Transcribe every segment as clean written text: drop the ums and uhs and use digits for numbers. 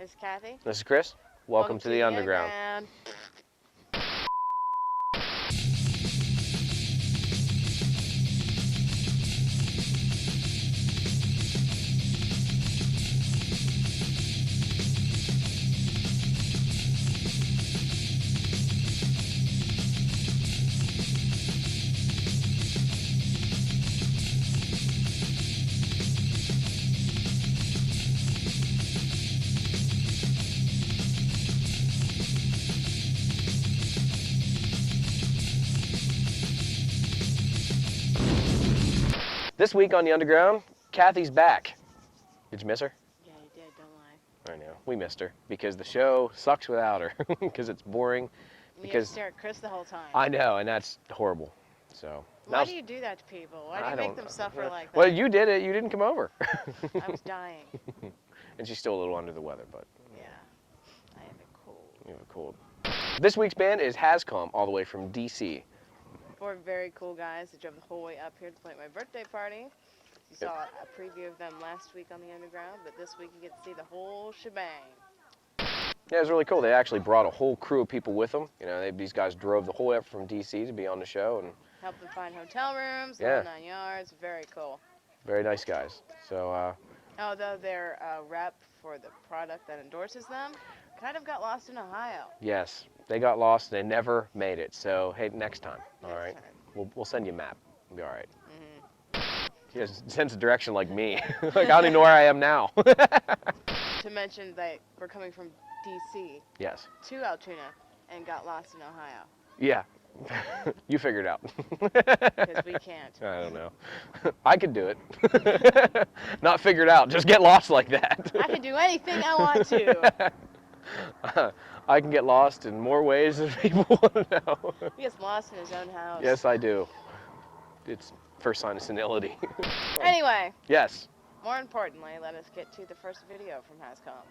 This is Kathy. This is Chris. Welcome to the Underground. This week on the Underground, Kathy's back. Did you miss her? Yeah, you did, don't lie. I know, we missed her because the show sucks without her because it's boring. We have to stare at Chris the whole time. I know, and that's horrible. So why do you do that to people? Why do you make them suffer like that? Well, you did it. You didn't come over. I was dying. And she's still a little under the weather, but yeah, I have a cold. You have a cold. This week's band is HAZ-COM, all the way from DC. Four very cool guys that drove the whole way up here to play at my birthday party. You saw a preview of them last week on the Underground, but this week you get to see the whole shebang. Yeah, it was really cool. They actually brought a whole crew of people with them. You know, these guys drove the whole way up from DC to be on the show and helped them find hotel rooms, the whole 9 yards. Very cool. Very nice guys. So. Although their rep for the product that endorses them kind of got lost in Ohio. Yes, they got lost and they never made it. So hey, next time, all right? We'll send you a map. It'll be all right. She has a sense of direction like me. Like I don't even know where I am now. To mention that we're coming from DC. Yes. To Altoona and got lost in Ohio. Yeah. You figured out. Because we can't. I don't know. I could do it. Not figured out, just get lost like that. I can do anything I want to. I can get lost in more ways than people want to know. He gets lost in his own house. Yes, I do. It's first sign of senility. Anyway. Yes. More importantly, let us get to the first video from HAZ-COM.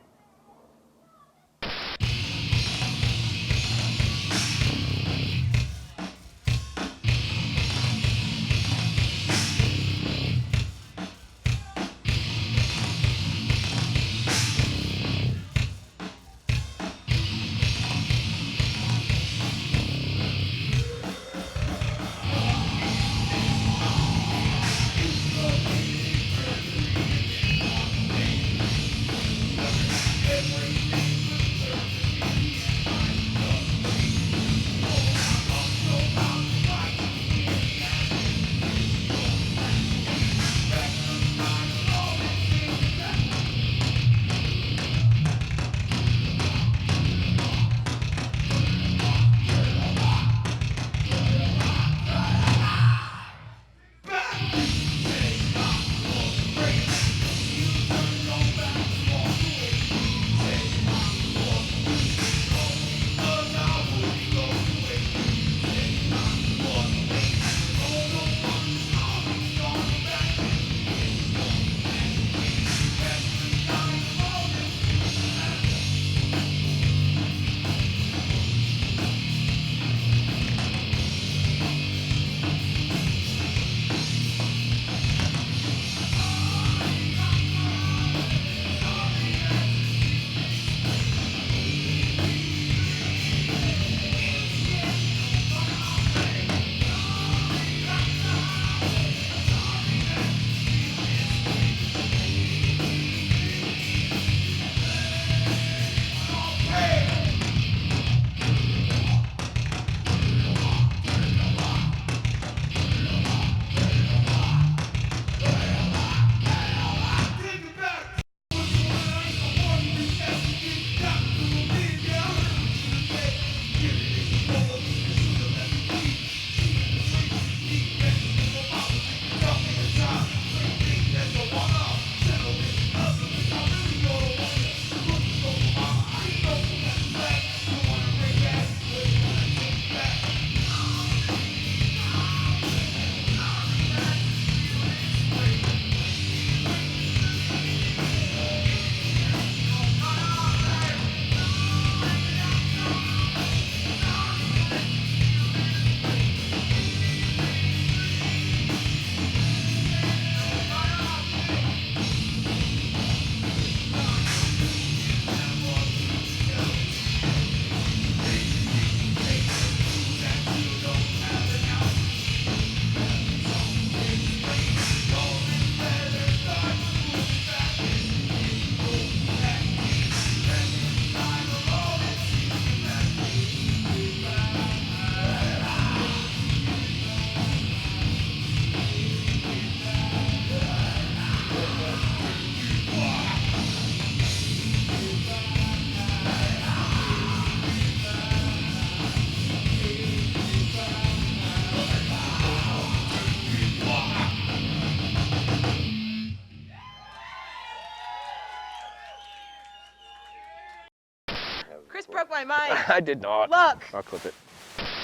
just broke my mic. I did not. Look. I'll clip it.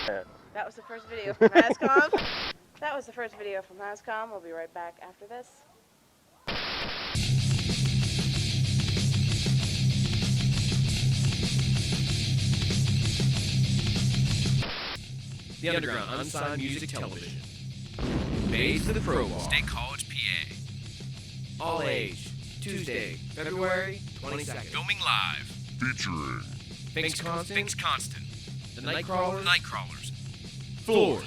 Yeah. That was the first video from HAZ-COM. That was the first video from HAZ-COM. We'll be right back after this. The Underground Unsigned Music Television. Made for the Pro Ball. State College, PA. All age. Tuesday, February 22nd. Filming live. Featuring Finks Constant. Finks Constant. The Nightcrawlers. Nightcrawlers. Floored.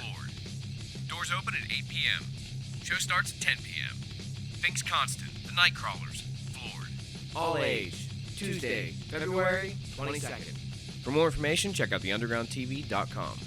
Doors open at 8 p.m. Show starts at 10 p.m. Finks Constant. The Nightcrawlers. Floored. All age. Tuesday, February 22nd. For more information, check out theundergroundtv.com.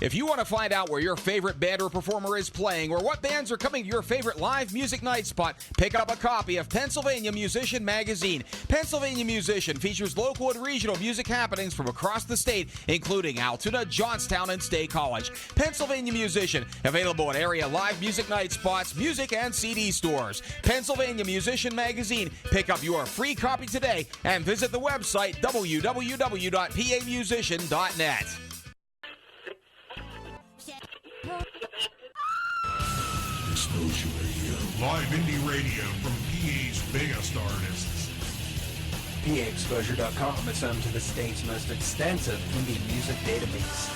If you want to find out where your favorite band or performer is playing or what bands are coming to your favorite live music night spot, pick up a copy of Pennsylvania Musician Magazine. Pennsylvania Musician features local and regional music happenings from across the state, including Altoona, Johnstown, and State College. Pennsylvania Musician, available at area live music night spots, music, and CD stores. Pennsylvania Musician Magazine. Pick up your free copy today and visit the website www.pamusician.net. Exposure Radio. Live indie radio from PA's biggest artists. PAExposure.com is home to the state's most extensive indie music database.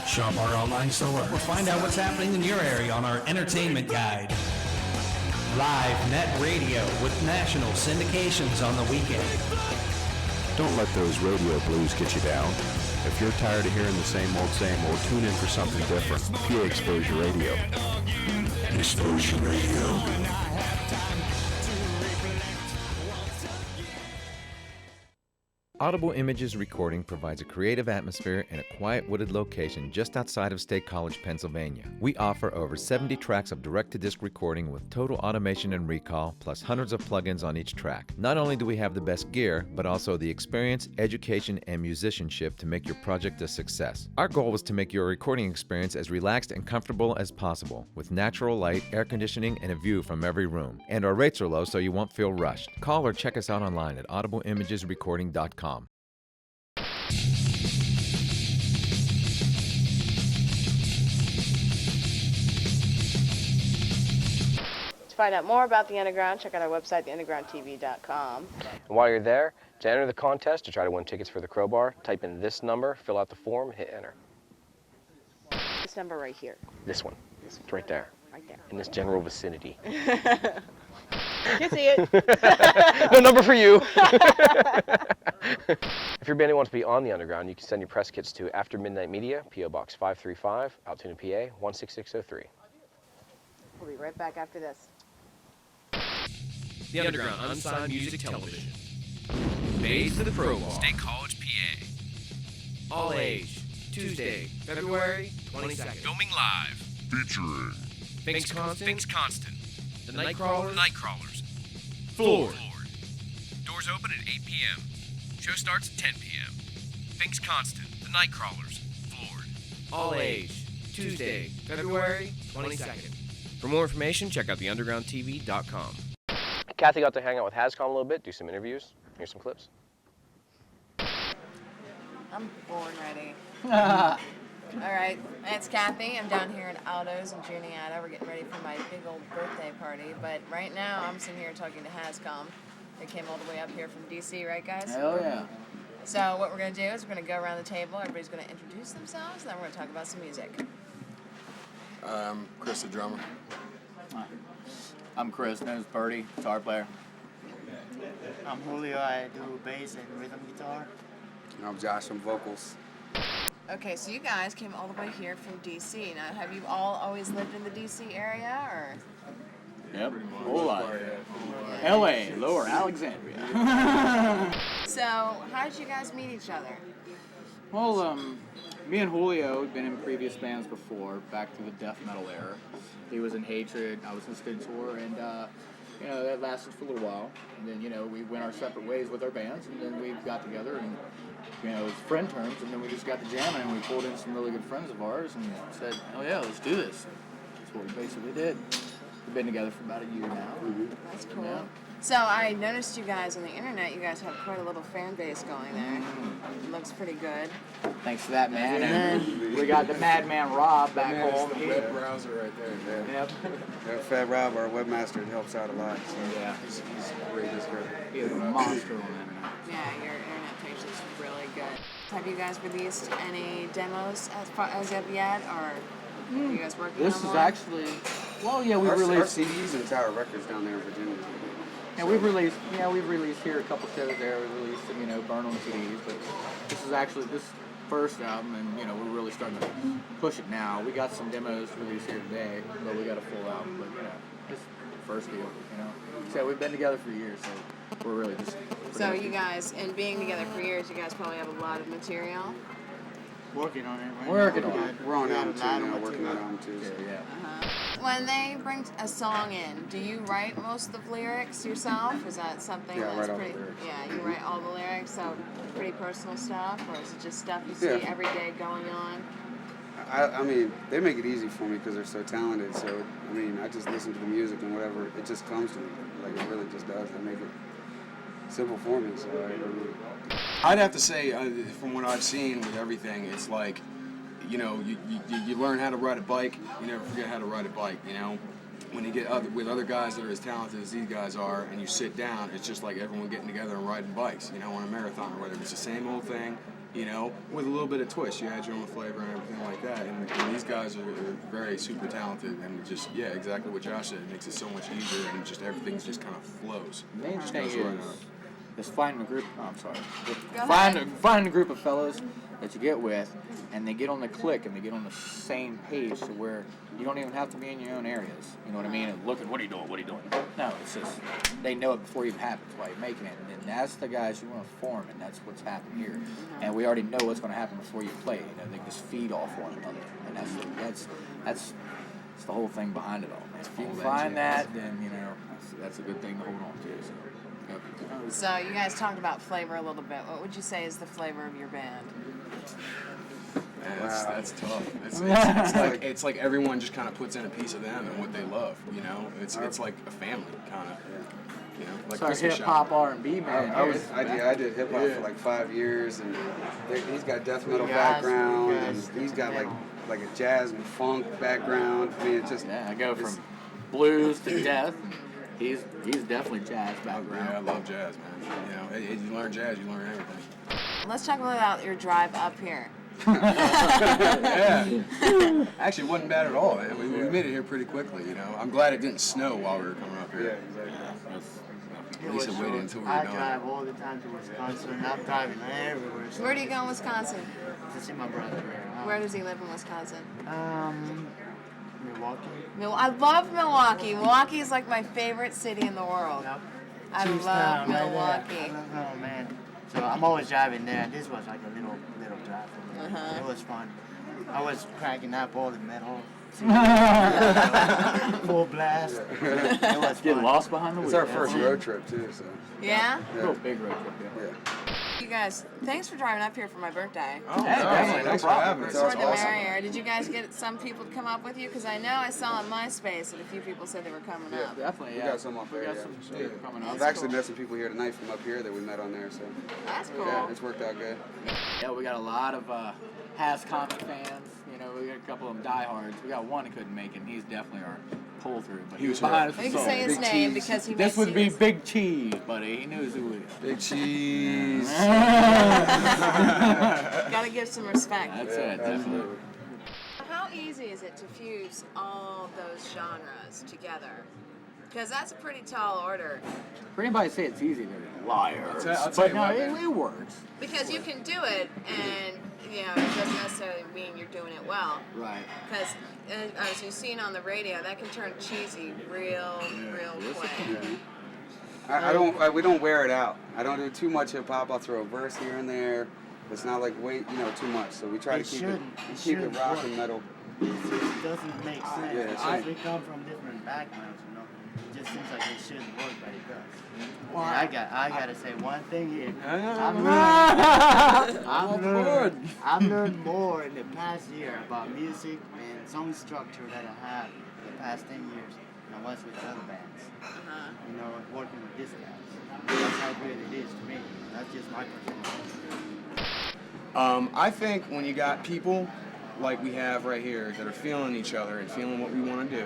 Shop our online store or find out what's happening in your area on our entertainment guide. Live net radio with national syndications on the weekend. Don't let those radio blues get you down. If you're tired of hearing the same old, tune in for something different. PA Exposure Radio. Exposure Radio. Audible Images Recording provides a creative atmosphere in a quiet wooded location just outside of State College, Pennsylvania. We offer over 70 tracks of direct-to-disc recording with total automation and recall, plus hundreds of plugins on each track. Not only do we have the best gear, but also the experience, education, and musicianship to make your project a success. Our goal was to make your recording experience as relaxed and comfortable as possible, with natural light, air conditioning, and a view from every room. And our rates are low so you won't feel rushed. Call or check us out online at audibleimagesrecording.com. To find out more about The Underground, check out our website, theundergroundtv.com. And while you're there, to enter the contest to try to win tickets for the Crowbar, type in this number, fill out the form, hit enter. This number right here. This one. It's right there. Right there. In this general vicinity. You see it. No number for you. If your band wants to be on The Underground, you can send your press kits to After Midnight Media, P.O. Box 535, Altoona, PA 16603. We'll be right back after this. The Underground Unsigned Music Television. Made for the Pro Ball. State College, PA. All age. Tuesday, February 22nd. Filming live. Featuring Finks Constant. Finks Constant. The Nightcrawlers. Nightcrawlers. Floored. Doors open at 8 p.m. Show starts at 10 p.m. Finks Constant. The Nightcrawlers. Floored. All age. Tuesday, February 22nd. For more information, check out theundergroundtv.com. Kathy got to hang out with HAZ-COM a little bit, do some interviews. Here's some clips. I'm born ready. All right, it's Kathy. I'm down here in Aldo's in Juniata. We're getting ready for my big old birthday party. But right now, I'm sitting here talking to HAZ-COM. They came all the way up here from D.C., right, guys? Hell yeah. So what we're going to do is we're going to go around the table. Everybody's going to introduce themselves, and then we're going to talk about some music. Chris, the drummer. I'm Chris, known as Birdie, guitar player. I'm Julio. I do bass and rhythm guitar. And I'm Josh from vocals. Okay, so you guys came all the way here from D.C. Now, have you all always lived in the D.C. area, or? Yep, whole lot. L.A., Lower Alexandria. So, how did you guys meet each other? Well, me and Julio had been in previous bands before, back through the death metal era. He was in Hatred, I was in Stentor, and that lasted for a little while. And then, we went our separate ways with our bands, and then we got together and, it was friend terms, and then we just got to jamming, and we pulled in some really good friends of ours and said, oh yeah, let's do this. That's what we basically did. We've been together for about a year now. That's cool. Yeah. So I noticed you guys on the internet. You guys have quite a little fan base going there. It looks pretty good. Thanks to that, man. And we got the Madman Rob back home. The web browser right there. Yep. Yeah, Fat Rob, our webmaster, helps out a lot. So yeah, he's great. He's great. He's a monster on that. Yeah, your internet page is really good. Have you guys released any demos as of yet, or are you guys working on This is one? actually, well, yeah, we've our released CDs and Tower Records down there in Virginia. Yeah, we've released here a couple shows there. We released some, burn on CDs, but this is actually this first album, and we're really starting to push it now. We got some demos released here today, but we got a full album. But this first deal, So we've been together for years, so we're really just. So you guys, and being together for years, you guys probably have a lot of material. Working on it right Working now. on it. We're on album 2 now, working on album 2. So. Yeah. When they bring a song in, do you write most of the lyrics yourself? Is that something Yeah, I that's write all the pretty? lyrics. Yeah, you write all the lyrics, so pretty personal stuff, or is it just stuff you see every day going on? I mean, they make it easy for me because they're so talented. So, I mean, I just listen to the music and whatever, it just comes to me. Like, it really just does. They make it simple for me, so I really... I'd have to say, from what I've seen with everything, it's like, you learn how to ride a bike, you never forget how to ride a bike, When you get with other guys that are as talented as these guys are, and you sit down, it's just like everyone getting together and riding bikes, on a marathon or whatever. It's the same old thing, with a little bit of twist. You add your own flavor and everything like that. And these guys are very super talented, and just, exactly what Josh said. It makes it so much easier, and just everything's just kind of flows. The main Just thing goes right is finding a group. Oh, I'm sorry. ahead. Find a group of fellows that you get with, and they get on the click, and they get on the same page to where you don't even have to be in your own areas. You know what I mean? And look at what are you doing? No, it's just they know it before it even happens while you're making it, and then that's the guys you want to form, and that's what's happened here. And we already know what's going to happen before you play. They just feed off one another, and that's the whole thing behind it all. If you can find that, then that's a good thing to hold on to. So. So you guys talked about flavor a little bit. What would you say is the flavor of your band? Man, that's tough. It's like everyone just kind of puts in a piece of them and what they love. It's like a family kind of. Like so hip hop R&B man. I did hip hop for like 5 years, and he's got death metal background, and he's got like a jazz and funk background. I mean, it's just I go from blues to death. He's definitely jazz background. Yeah, I love jazz, man. As you learn jazz, you learn everything. Let's talk about your drive up here. Yeah. Actually, it wasn't bad at all, man. We made it here pretty quickly, I'm glad it didn't snow while we were coming up here. Yeah, exactly. At least it waited until we were I done. drive all the time to Wisconsin. I'm driving everywhere. So Where do you go in Wisconsin? to see my brother. Where does he live in Wisconsin? Milwaukee. I love Milwaukee. Milwaukee is like my favorite city in the world. Yep. I Cheese love town, right Milwaukee. there. Oh man. So I'm always driving there. This was like a little drive for me. Uh-huh. It was fun. I was cracking up all the metal. Full blast. It was Get fun. lost behind the wheel. It's our first road trip too, so. Yeah? Real big road trip, You guys, thanks for driving up here for my birthday. Oh, definitely. Thanks for having us. More That's the awesome. merrier. Did you guys get some people to come up with you? Because I know I saw on MySpace that a few people said they were coming up. Definitely, We got some up there. We got Yeah. some people coming I've up. actually met some people here tonight from up here that we met on there, so. That's cool. Yeah, it's worked out good. Yeah, we got a lot of HAZ-COM fans. We got a couple of them diehards. We got one that couldn't make it, and he's definitely our pull-through. But he was behind us. You can say his name because he This makes would be you- Big Cheese, buddy. He knows who it is. Big Cheese. Gotta give some respect. That's it, definitely. How easy is it to fuse all those genres together? Because that's a pretty tall order. For anybody to say it's easy, they're liars. I'll tell But you no, what, it works. Because you can do it, and it doesn't necessarily mean you're doing it well. Right. Because as you've seen on the radio, that can turn cheesy real quick. We don't wear it out. I don't do too much hip hop. I'll throw a verse here and there. It's not like too much. So we try to keep it rock and metal. It just doesn't make sense. Yeah, Because we come from different backgrounds, It just seems like it shouldn't work, but it does. Well, I gotta say one thing here. I've learned more in the past year about music and song structure that I have in the past 10 years I was with other bands. You know, working with these guys. That's how good it is to me. That's just my personal. I think when you got people like we have right here that are feeling each other and feeling what we want to do,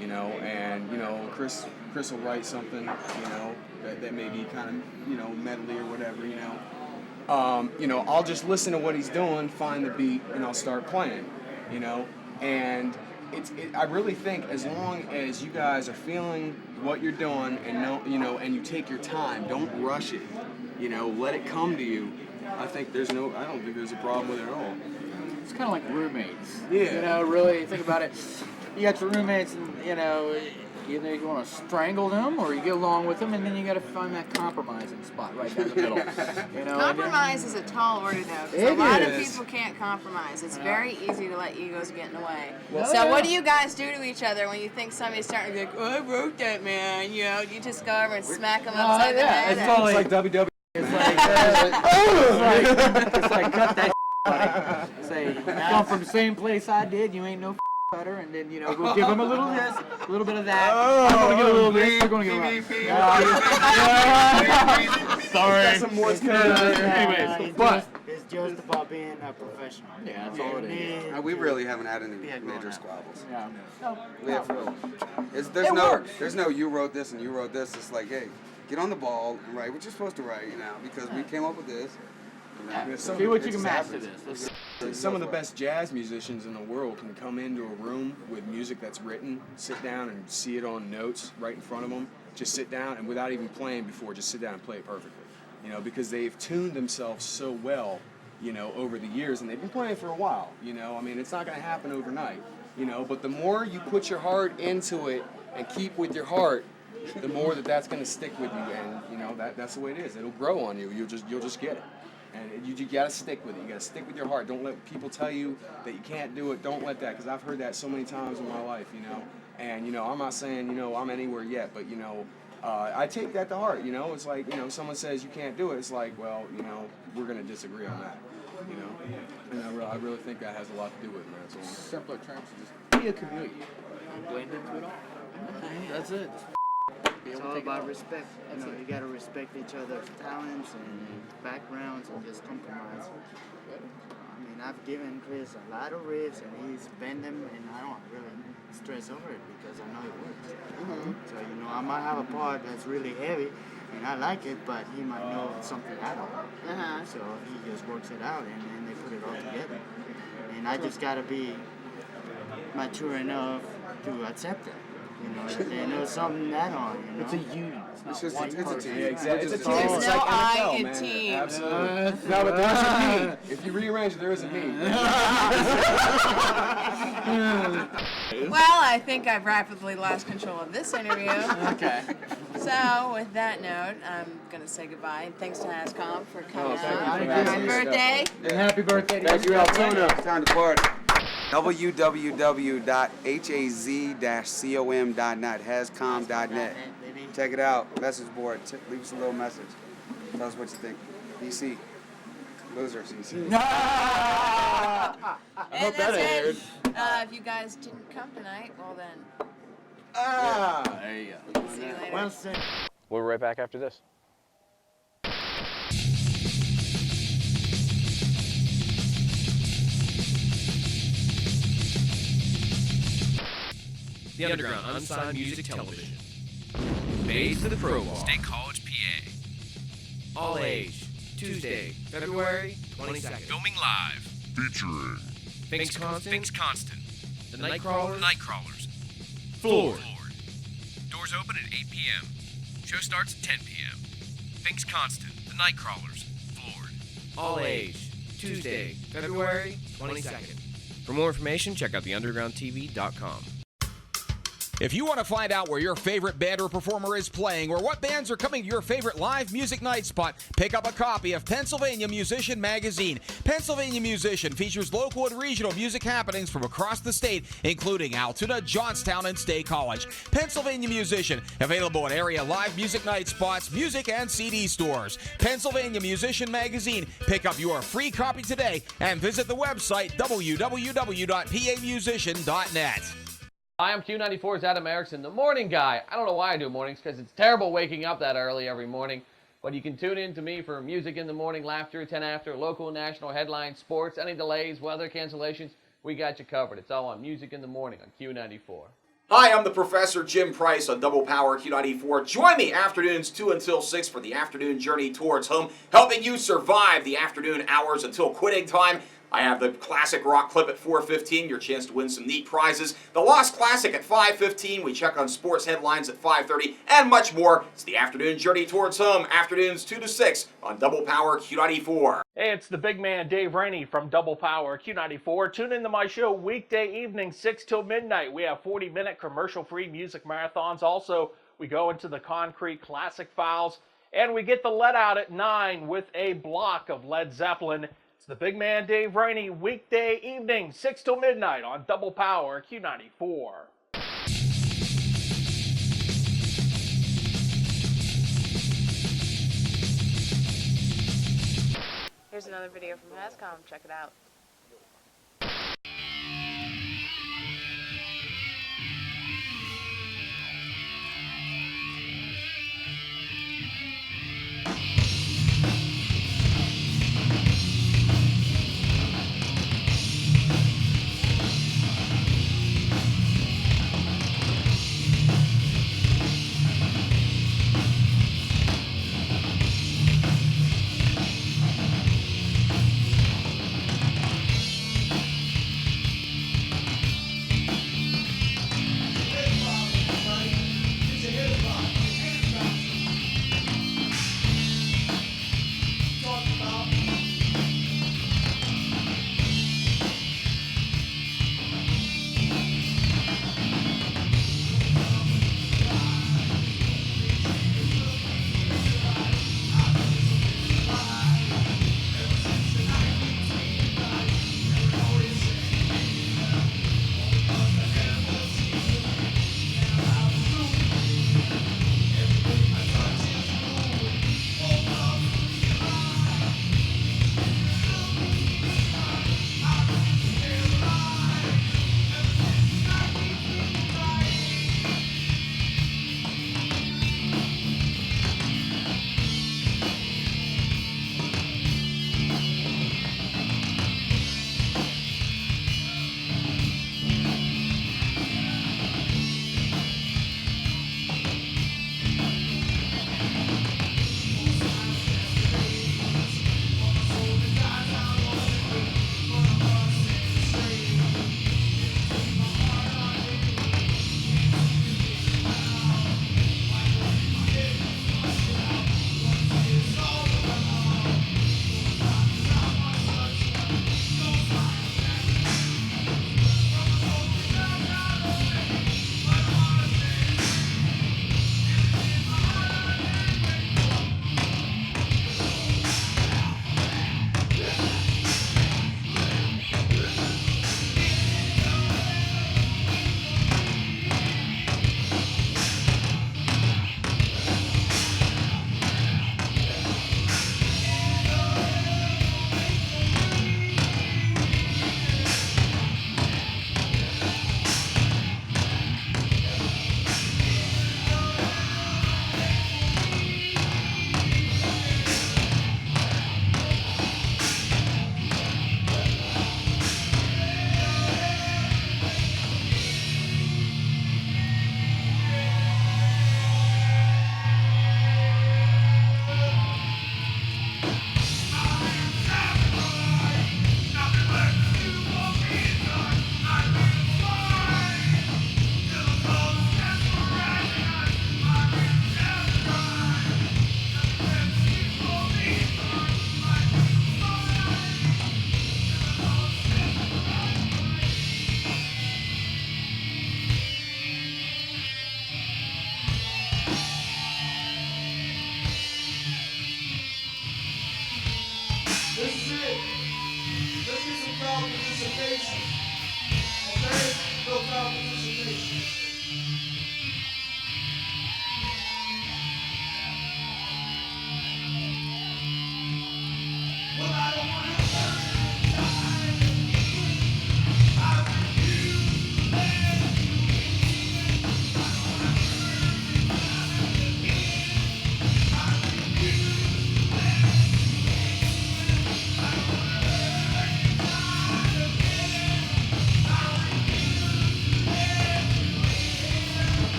you know, and, you know, Chris will write something, you know, that may be kind of, you know, medley or whatever, you know. You know, I'll just listen to what he's doing, find the beat, and I'll start playing, you know. And I really think as long as you guys are feeling what you're doing and know, you know, and you take your time, don't rush it, you know, let it come to you. I don't think there's a problem with it at all. It's kind of like roommates. Yeah. You know, really think about it. You got your roommates, and you know, either you want to strangle them or you get along with them, and then you got to find that compromising spot right down the middle. You know, Compromise is a tall order, though, because a lot of people can't compromise. It's very easy to let egos get in the way. So what do you guys do to each other when you think somebody's starting to be like, oh, I wrote that, man? You know, you just go over and smack them upside the head. It's totally like WWE. It's like cut that buddy. Say, come from the same place I did, you ain't no cutter, and then, you know, we'll give them a little this, a little bit of that. I'm going to get a little this, they're going to get a lot. Sorry. Got some more Anyways, but it's just about being a professional. Yeah, that's all it is. We really haven't had any major squabbles. Yeah. We have real. There's no you wrote this and you wrote this. It's like, hey, get on the ball and write what you're supposed to write, you know, because we came up with this. You know, see what you can match to this. Some of the best jazz musicians in the world can come into a room with music that's written, sit down and see it on notes right in front of them, just sit down and without even playing before, just sit down and play it perfectly. You know, because they've tuned themselves so well, you know, over the years, and they've been playing for a while, you know. I mean, it's not going to happen overnight, you know, but the more you put your heart into it and keep with your heart, the more that's going to stick with you, and, you know, that's the way it is. It'll grow on you. You'll just get it. And you got to stick with it. You got to stick with your heart. Don't let people tell you that you can't do it. Don't let that, because I've heard that so many times in my life, you know. And, you know, I'm not saying, you know, I'm anywhere yet, but, you know, I take that to heart, you know. It's like, you know, someone says you can't do it. It's like, well, you know, we're going to disagree on that, you know. And I really think that has a lot to do with it, man. So, simpler terms, just be a chameleon. Blend into it all. That's it. It's all about respect. You know, you got to respect each other's talents and backgrounds and just compromise. I mean, I've given Chris a lot of riffs and he's bent them, and I don't really stress over it because I know it works. So, you know, I might have a part that's really heavy and I like it, but he might know something I don't. So he just works it out, and then they put it all together. And I just got to be mature enough to accept it. You know, if they know something that on, you know. It's a union. It's just a team. yeah, exactly. There's It's no like I NFL, in man. team. Absolutely. No, but there's a me. If you rearrange it, there is a me. Well, I think I've rapidly lost control of this interview. Okay. So, with that note, I'm going to say goodbye. And thanks to HAZ-COM for coming thank out. you for On my having us. birthday. And happy birthday to Thank you, Altoona. you. Time to party. www.haz-com.net, HAZ-COM.net. Check it out. Message board. Leave us a little message. Tell us what you think. DC. Losers. DC. And that's it. If you guys didn't come tonight, well then, There you go. see you later. Well said. We'll be right back after this. The Underground Unsigned Music Television. Phase to the Pro Ball. State College, PA. All age. Tuesday, February 22nd. Filming live. Featuring Finks Constant. The Nightcrawlers. Floored. Doors open at 8 p.m. Show starts at 10 p.m. Finks Constant. The Nightcrawlers. Floored. All age. Tuesday, February 22nd. For more information, check out theundergroundtv.com. If you want to find out where your favorite band or performer is playing or what bands are coming to your favorite live music night spot, pick up a copy of Pennsylvania Musician Magazine. Pennsylvania Musician features local and regional music happenings from across the state, including Altoona, Johnstown, and State College. Pennsylvania Musician, available at area live music night spots, music and CD stores. Pennsylvania Musician Magazine. Pick up your free copy today and visit the website www.pamusician.net. Hi, I'm Q94's Adam Erickson, the morning guy. I don't know why I do mornings, because it's terrible waking up that early every morning. But you can tune in to me for music in the morning, laughter, 10 after, local and national headlines, sports, any delays, weather cancellations. We got you covered. It's all on Music in the Morning on Q94. Hi, I'm the Professor Jim Price on Double Power Q94. Join me afternoons 2 until 6 for the afternoon journey towards home, helping you survive the afternoon hours until quitting time. I have the classic rock clip at 4:15, your chance to win some neat prizes. The Lost Classic at 5:15, we check on sports headlines at 5:30, and much more. It's the afternoon journey towards home, afternoons 2 to 6 on Double Power Q94. Hey, it's the big man Dave Rainey from Double Power Q94. Tune into my show weekday evening 6 till midnight. We have 40-minute commercial-free music marathons. Also, we go into the Concrete Classic Files, and we get the let out at 9 with a block of Led Zeppelin. It's the big man Dave Rainey, weekday evening, 6 till midnight on Double Power Q94. Here's another video from HAZ-COM. Check it out.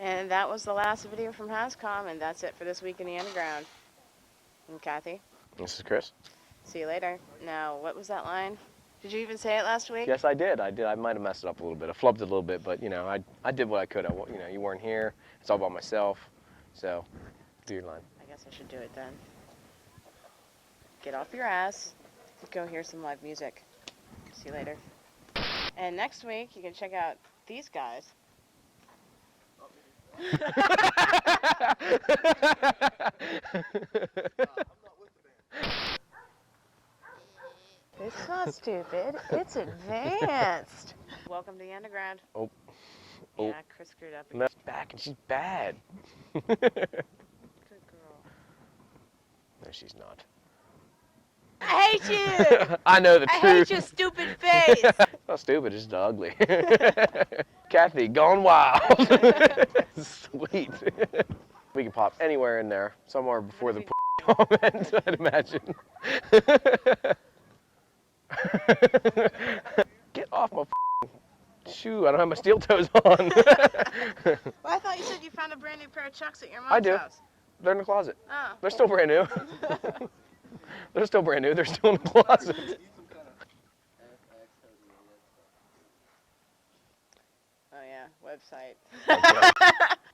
And that was the last video from HAZ-COM, and that's it for this week in the underground. I'm Kathy. This is Chris. See you later. Now, what was that line? Did you even say it last week? Yes, I did. I might have messed it up a little bit. I flubbed it a little bit, but you know, I did what I could. You weren't here. It's all about myself. So, do your line. I guess I should do it then. Get off your ass. Go hear some live music. See you later. And next week, you can check out these guys. It's not stupid. It's advanced. Welcome to the underground. Oh. Yeah, Chris screwed up. She's back, and she's bad. Good girl. No, she's not. I hate you! I know the truth. I hate your stupid face! Not stupid, it's just ugly. Kathy, gone wild. Sweet. We can pop anywhere in there, somewhere before the comment, I'd imagine. Get off my shoe, I don't have my steel toes on. Well, I thought you said you found a brand new pair of Chucks at your mom's I do. house. They're in the closet. Oh. They're still brand new. They're still brand new, they're still in the closet. Oh yeah, website.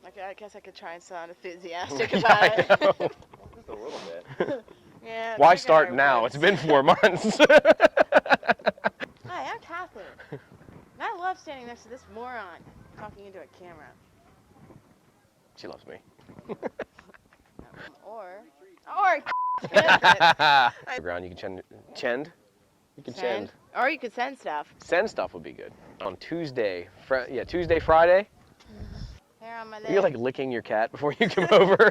Okay, I guess I could try and sound enthusiastic about it. Just a little bit. Yeah. Why check start out our now? website. It's been 4 months. Hi, I'm Kathy. And I love standing next to this moron talking into a camera. She loves me. Or Ground, you can chend. You can chend. Or you could send stuff. Send stuff would be good. On Tuesday, Tuesday, Friday. Hair on my leg. You're like licking your cat before you come over.